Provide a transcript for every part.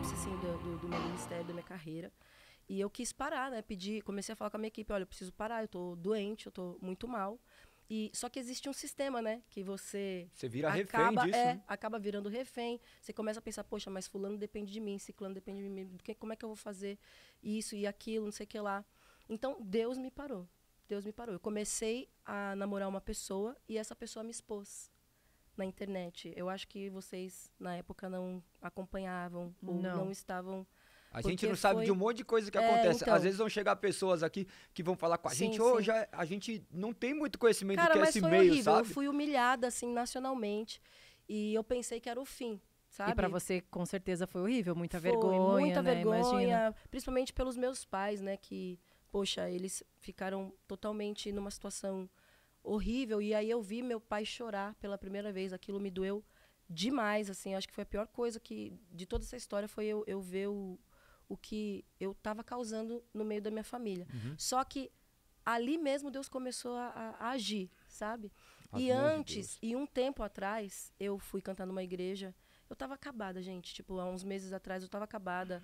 ápice, assim, do meu ministério, da minha carreira. E eu quis parar, né? Comecei a falar com a minha equipe, olha, eu preciso parar, eu tô doente, eu tô muito mal. Só que existe um sistema, né? Que você vira refém disso, né? acaba virando refém. Você começa a pensar, poxa, mas fulano depende de mim, ciclano depende de mim. Como é que eu vou fazer isso e aquilo, não sei o que lá. Então, Deus me parou. Deus me parou. Eu comecei a namorar uma pessoa e essa pessoa me expôs na internet. Eu acho que vocês, na época, não acompanhavam ou não estavam... A gente não sabe de um monte de coisa que acontece. Então, às vezes vão chegar pessoas aqui que vão falar com a gente. sim. A gente não tem muito conhecimento Cara, do que é mas esse foi meio, horrível. sabe? Eu fui humilhada, assim, nacionalmente. E eu pensei que era o fim, sabe? E pra você, com certeza, foi horrível. Muita Foi, vergonha, muita né? vergonha. Imagina. Principalmente pelos meus pais, né? Que, poxa, eles ficaram totalmente numa situação horrível. E aí eu vi meu pai chorar pela primeira vez. Aquilo me doeu demais, assim. Acho que foi a pior coisa de toda essa história foi eu ver o que eu estava causando no meio da minha família. Só que ali mesmo Deus começou a agir, sabe? E um tempo atrás, eu fui cantar numa igreja. Eu estava acabada, gente. Tipo, há uns meses atrás eu estava acabada.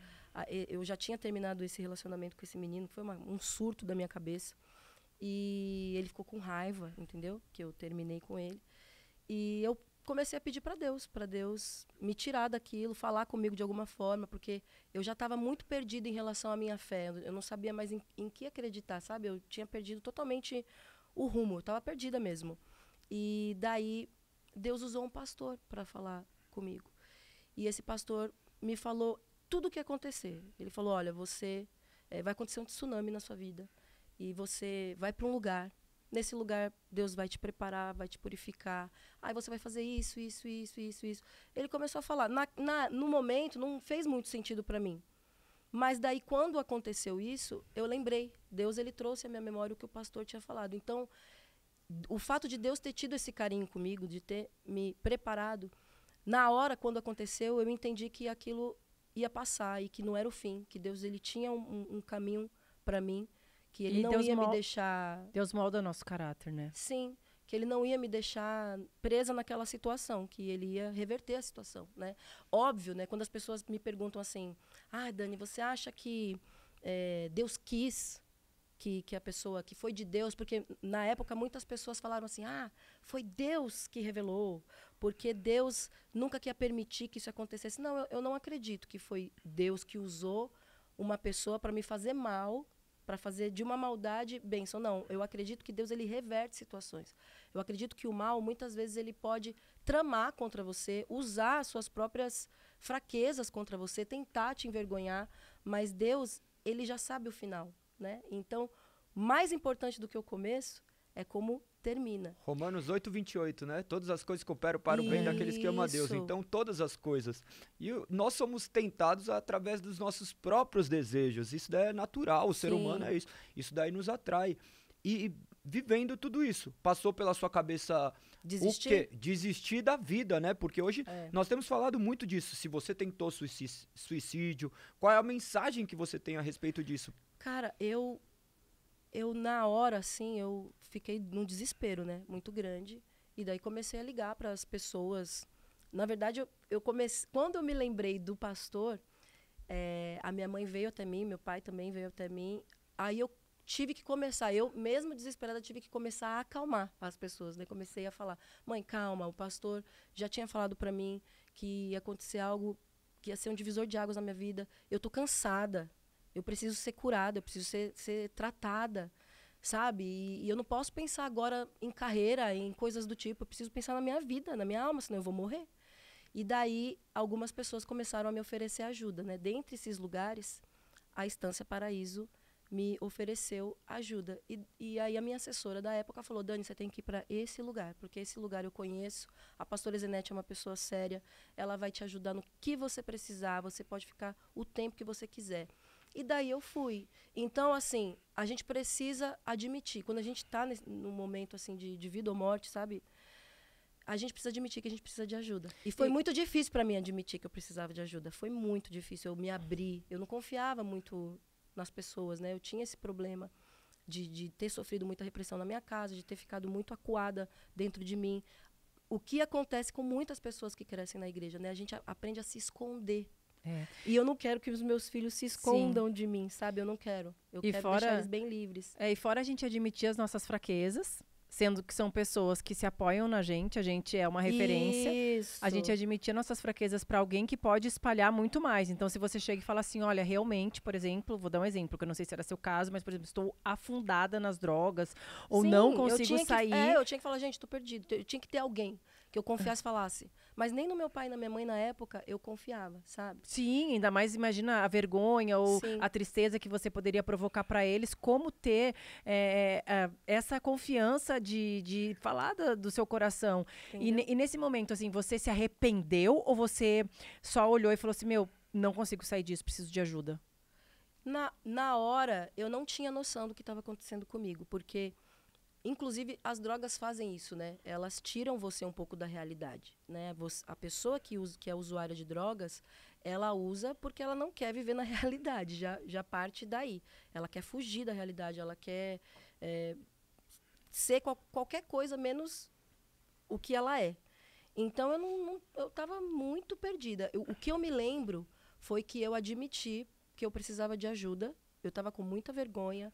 Eu já tinha terminado esse relacionamento com esse menino, que foi um surto da minha cabeça. E ele ficou com raiva, entendeu? Que eu terminei com ele. E eu comecei a pedir para Deus me tirar daquilo, falar comigo de alguma forma, porque eu já estava muito perdida em relação à minha fé. Eu não sabia mais em que acreditar, sabe? Eu tinha perdido totalmente o rumo, eu estava perdida mesmo. E daí Deus usou um pastor para falar comigo. E esse pastor me falou tudo o que ia acontecer. Ele falou, olha, vai acontecer um tsunami na sua vida e você vai para um lugar. Nesse lugar, Deus vai te preparar, vai te purificar. Aí você vai fazer isso, isso, isso, isso, isso. Ele começou a falar. No momento, não fez muito sentido para mim. Mas daí, quando aconteceu isso, eu lembrei. Deus, ele trouxe à minha memória o que o pastor tinha falado. Então, o fato de Deus ter tido esse carinho comigo, de ter me preparado, na hora, quando aconteceu, eu entendi que aquilo ia passar e que não era o fim. Que Deus, ele tinha um caminho para mim. Que ele não ia me deixar... Deus molda nosso caráter, né? Sim, que ele não ia me deixar presa naquela situação, que ele ia reverter a situação, né? Óbvio, né? Quando as pessoas me perguntam assim, Dani, você acha que Deus quis que a pessoa, que foi de Deus? Porque na época muitas pessoas falaram assim, foi Deus que revelou, porque Deus nunca quer permitir que isso acontecesse. Não, eu não acredito que foi Deus que usou uma pessoa para me fazer mal, para fazer de uma maldade bênção. Não, eu acredito que Deus, ele reverte situações. Eu acredito que o mal, muitas vezes, ele pode tramar contra você, usar as suas próprias fraquezas contra você, tentar te envergonhar, mas Deus, ele já sabe o final, né? Então, mais importante do que o começo é como termina. Romanos 8:28, né? Todas as coisas cooperam para o bem daqueles que amam a Deus. Então, todas as coisas. E nós somos tentados através dos nossos próprios desejos. Isso daí é natural, o ser humano é isso. Isso daí nos atrai. E vivendo tudo isso, passou pela sua cabeça desistir? O quê? Desistir da vida, né? Porque hoje nós temos falado muito disso. Se você tentou suicídio, qual é a mensagem que você tem a respeito disso? Cara, eu na hora, assim, eu fiquei num desespero, né? Muito grande. E daí comecei a ligar para as pessoas. Na verdade, eu comecei... Quando eu me lembrei do pastor, a minha mãe veio até mim, meu pai também veio até mim. Aí eu tive que começar, eu mesmo desesperada, tive que começar a acalmar as pessoas, né? Comecei a falar, mãe, calma, o pastor já tinha falado para mim que ia acontecer algo, que ia ser um divisor de águas na minha vida. Eu tô cansada. Eu preciso ser curada, eu preciso ser tratada, sabe? E eu não posso pensar agora em carreira, em coisas do tipo. Eu preciso pensar na minha vida, na minha alma, senão eu vou morrer. E daí, algumas pessoas começaram a me oferecer ajuda, né? Dentre esses lugares, a Estância Paraíso me ofereceu ajuda. E aí a minha assessora da época falou, Dani, você tem que ir para esse lugar, porque esse lugar eu conheço. A pastora Zenete é uma pessoa séria, ela vai te ajudar no que você precisar, você pode ficar o tempo que você quiser. E daí eu fui. Então, assim, a gente precisa admitir, quando a gente está num momento assim de vida ou morte, sabe? A gente precisa admitir que a gente precisa de ajuda. E foi muito difícil para mim admitir que eu precisava de ajuda. Foi muito difícil eu me abrir. Eu não confiava muito nas pessoas, né? Eu tinha esse problema de ter sofrido muita repressão na minha casa, de ter ficado muito acuada dentro de mim. O que acontece com muitas pessoas que crescem na igreja, né? A gente aprende a se esconder É. E eu não quero que os meus filhos se escondam de mim, sabe? Eu não quero. Eu E quero deixar eles bem livres. E fora a gente admitir as nossas fraquezas, sendo que são pessoas que se apoiam na gente, a gente é uma referência. Isso. A gente admitir nossas fraquezas para alguém que pode espalhar muito mais. Então, se você chega e fala assim, olha, realmente, por exemplo, vou dar um exemplo, que eu não sei se era seu caso, mas, por exemplo, estou afundada nas drogas, ou Sim, não consigo sair. Eu tinha que falar, gente, tô perdido. Eu tinha que ter alguém que eu confiasse e falasse. Mas nem no meu pai e na minha mãe, na época, eu confiava, sabe? Sim, ainda mais imagina a vergonha ou Sim. a tristeza que você poderia provocar para eles. Como ter essa confiança de falar do seu coração. E nesse momento, assim, você se arrependeu ou você só olhou e falou assim, meu, não consigo sair disso, preciso de ajuda? Na hora, eu não tinha noção do que estava acontecendo comigo, porque... Inclusive, as drogas fazem isso, né? Elas tiram você um pouco da realidade, né? A pessoa que é usuária de drogas, ela usa porque ela não quer viver na realidade, já parte daí. Ela quer fugir da realidade, ela quer ser qualquer coisa menos o que ela é. Então, eu estava muito perdida. O que eu me lembro foi que eu admiti que eu precisava de ajuda. Eu estava com muita vergonha,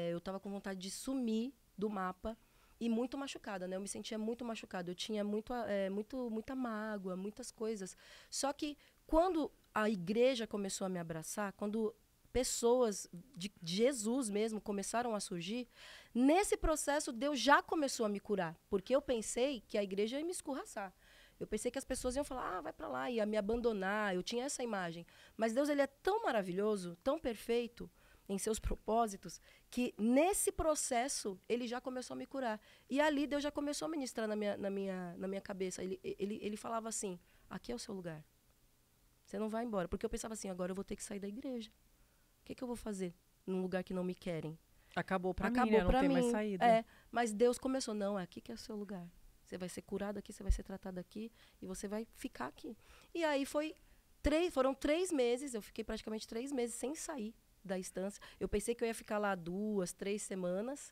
eu estava com vontade de sumir do mapa e muito machucada, né? Eu me sentia muito machucada, eu tinha muita mágoa, muitas coisas. Só que quando a igreja começou a me abraçar, quando pessoas de Jesus mesmo começaram a surgir, nesse processo Deus já começou a me curar, porque eu pensei que a igreja ia me escorraçar. Eu pensei que as pessoas iam falar, vai para lá, ia me abandonar, eu tinha essa imagem. Mas Deus, ele é tão maravilhoso, tão perfeito, em seus propósitos, que nesse processo ele já começou a me curar. E ali Deus já começou a ministrar na minha cabeça. Ele falava assim, aqui é o seu lugar. Você não vai embora. Porque eu pensava assim, agora eu vou ter que sair da igreja. O que eu vou fazer num lugar que não me querem? Acabou pra mim, né? Não tem mais saída. Mas Deus começou, não, aqui que é o seu lugar. Você vai ser curado aqui, você vai ser tratado aqui e você vai ficar aqui. E aí foram 3 meses, eu fiquei praticamente 3 meses sem sair da instância. Eu pensei que eu ia ficar lá 2, 3 semanas.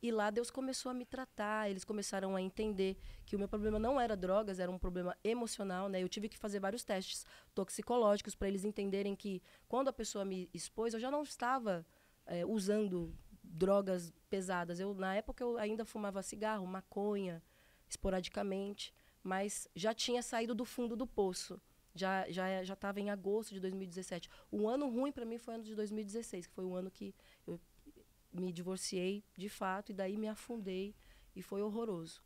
E lá Deus começou a me tratar. Eles começaram a entender que o meu problema não era drogas, era um problema emocional, né? Eu tive que fazer vários testes toxicológicos para eles entenderem que quando a pessoa me expôs, eu já não estava usando drogas pesadas. Na época, eu ainda fumava cigarro, maconha, esporadicamente, mas já tinha saído do fundo do poço. Já estava em agosto de 2017. O ano ruim para mim foi o ano de 2016, que foi o ano que eu me divorciei de fato e daí me afundei e foi horroroso.